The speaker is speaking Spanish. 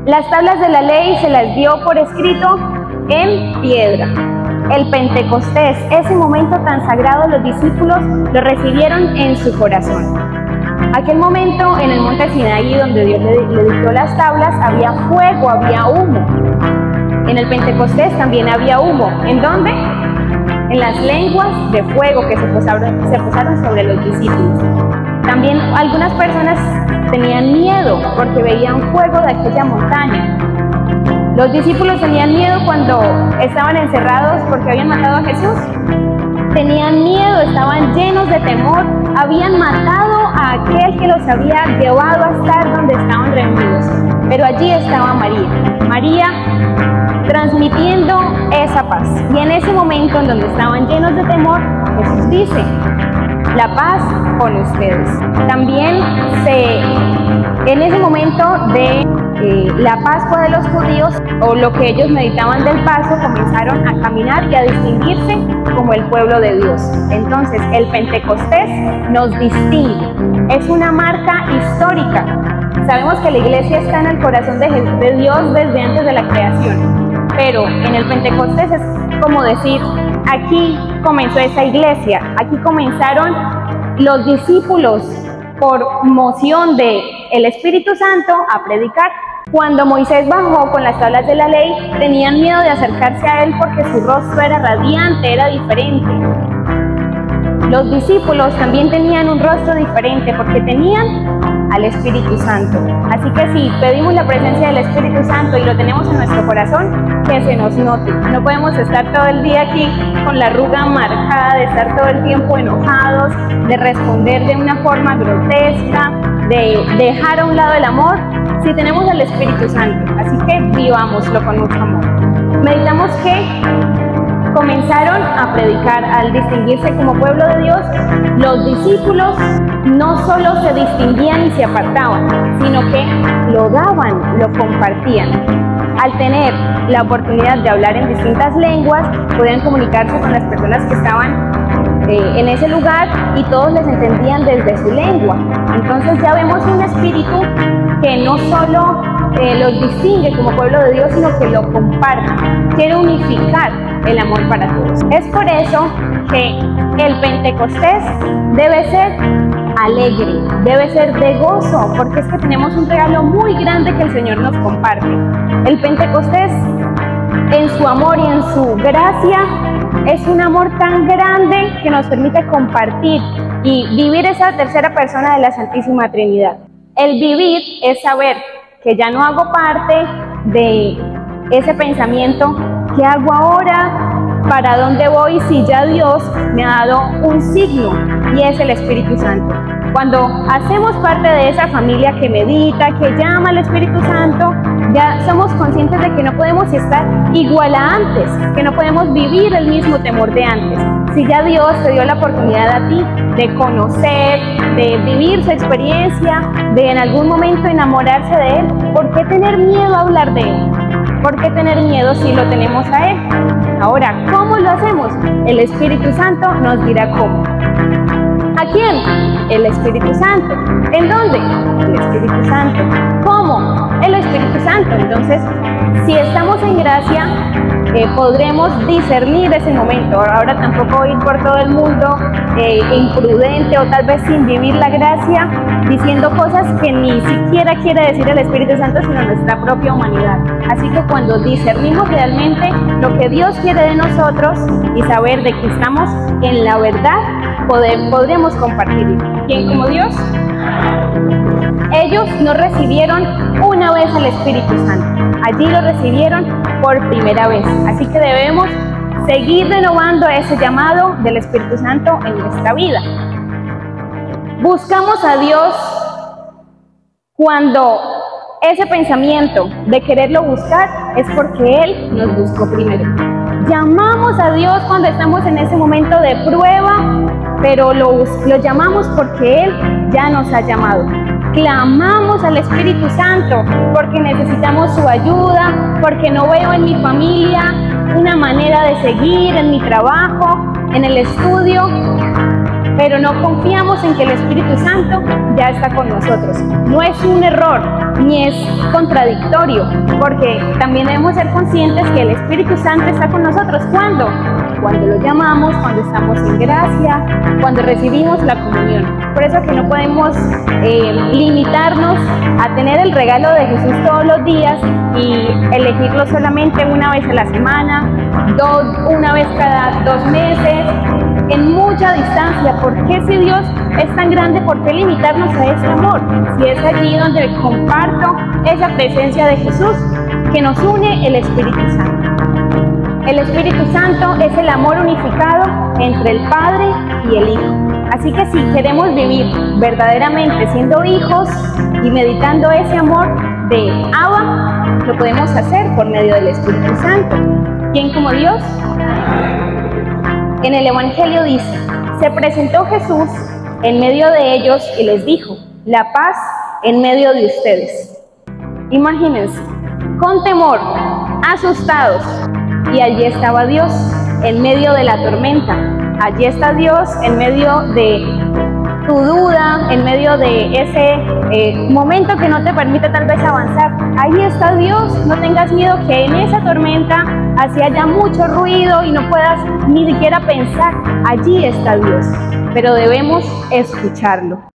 Las tablas de la ley se las dio por escrito en piedra. El Pentecostés, ese momento tan sagrado, los discípulos lo recibieron en su corazón. Aquel momento en el monte Sinaí, donde Dios le dictó las tablas, había fuego, había humo. En el Pentecostés también había humo. ¿En dónde? En las lenguas de fuego que se posaron sobre los discípulos. También algunas personas tenían miedo porque veían fuego de aquella montaña. Los discípulos tenían miedo cuando estaban encerrados porque habían matado a Jesús. Tenían miedo, estaban llenos de temor, habían matado a aquel que los había llevado a estar donde estaban reunidos. Pero allí estaba María transmitiendo esa paz. Y en ese momento en donde estaban llenos de temor, Jesús dice: la paz con ustedes. También en ese momento de la Pascua de los judíos, o lo que ellos meditaban del paso, comenzaron a caminar y a distinguirse como el pueblo de Dios. Entonces el Pentecostés nos distingue, es una marca histórica. Sabemos que la iglesia está en el corazón de Dios desde antes de la creación, pero en el Pentecostés es como decir: aquí comenzó esa iglesia, aquí comenzaron los discípulos por moción del Espíritu Santo a predicar. Cuando Moisés bajó con las tablas de la ley, tenían miedo de acercarse a él porque su rostro era radiante, era diferente. Los discípulos también tenían un rostro diferente porque tenían al Espíritu Santo. Así que si pedimos la presencia del Espíritu Santo y lo tenemos en nuestro corazón, que se nos note. No podemos estar todo el día aquí con la arruga marcada, de estar todo el tiempo enojados, de responder de una forma grotesca, de dejar a un lado el amor, si tenemos al Espíritu Santo. Así que vivámoslo con mucho amor. Meditamos que comenzaron a predicar al distinguirse como pueblo de Dios. Los discípulos no solo se distinguían y se apartaban, sino que lo daban, lo compartían. Al tener la oportunidad de hablar en distintas lenguas, podían comunicarse con las personas que estaban en ese lugar y todos les entendían desde su lengua. Entonces ya vemos un espíritu que no solo los distingue como pueblo de Dios, sino que lo comparte, quiere unificar el amor para todos. Es por eso que el Pentecostés debe ser alegre, debe ser de gozo, porque es que tenemos un regalo muy grande que el Señor nos comparte. El Pentecostés, en su amor y en su gracia, es un amor tan grande que nos permite compartir y vivir esa tercera persona de la Santísima Trinidad. El vivir es saber que ya no hago parte de ese pensamiento: ¿qué hago ahora? ¿Para dónde voy? Si ya Dios me ha dado un signo, y es el Espíritu Santo. Cuando hacemos parte de esa familia que medita, que llama al Espíritu Santo, ya somos conscientes de que no podemos estar igual a antes, que no podemos vivir el mismo temor de antes. Si ya Dios te dio la oportunidad a ti de conocer, de vivir su experiencia, de en algún momento enamorarse de Él, ¿por qué tener miedo a hablar de Él? ¿Por qué tener miedo si lo tenemos a Él? Ahora, ¿cómo lo hacemos? El Espíritu Santo nos dirá cómo. ¿A quién? El Espíritu Santo. ¿En dónde? El Espíritu Santo. ¿Cómo? El Espíritu Santo. Entonces, si estamos en gracia, podremos discernir ese momento. Ahora tampoco ir por todo el mundo imprudente o tal vez sin vivir la gracia, diciendo cosas que ni siquiera quiere decir el Espíritu Santo, sino nuestra propia humanidad. Así que cuando discernimos realmente lo que Dios quiere de nosotros y saber de que estamos en la verdad, podremos compartir. ¿Quién como Dios? Ellos no recibieron una vez al Espíritu Santo, allí lo recibieron por primera vez. Así que debemos seguir renovando ese llamado del Espíritu Santo en nuestra vida. Buscamos a Dios cuando ese pensamiento de quererlo buscar es porque Él nos buscó primero. Llamamos a Dios cuando estamos en ese momento de prueba, pero lo llamamos porque Él ya nos ha llamado. Clamamos al Espíritu Santo porque necesitamos su ayuda, porque no veo en mi familia una manera de seguir, en mi trabajo, en el estudio. pero no confiamos en que el Espíritu Santo ya está con nosotros. No es un error, ni es contradictorio, porque también debemos ser conscientes que el Espíritu Santo está con nosotros. ¿Cuándo? Cuando lo llamamos, cuando estamos en gracia, cuando recibimos la comunión. Por eso que no podemos limitarnos a tener el regalo de Jesús todos los días y elegirlo solamente una vez a la semana, una vez cada 2 meses, en mucha distancia. ¿Por qué, si Dios es tan grande, por qué limitarnos a ese amor? Si es allí donde comparto esa presencia de Jesús, que nos une el Espíritu Santo. El Espíritu Santo es el amor unificado entre el Padre y el Hijo. Así que si queremos vivir verdaderamente siendo hijos y meditando ese amor de Abba, lo podemos hacer por medio del Espíritu Santo. ¿Quién como Dios? En el Evangelio dice: se presentó Jesús en medio de ellos y les dijo: la paz en medio de ustedes. Imagínense, con temor, asustados, y allí estaba Dios en medio de la tormenta. Allí está Dios en medio de tu duda, en medio de ese momento que no te permite tal vez avanzar. Ahí está Dios. No tengas miedo que en esa tormenta así haya mucho ruido y no puedas ni siquiera pensar. Allí está Dios, pero debemos escucharlo.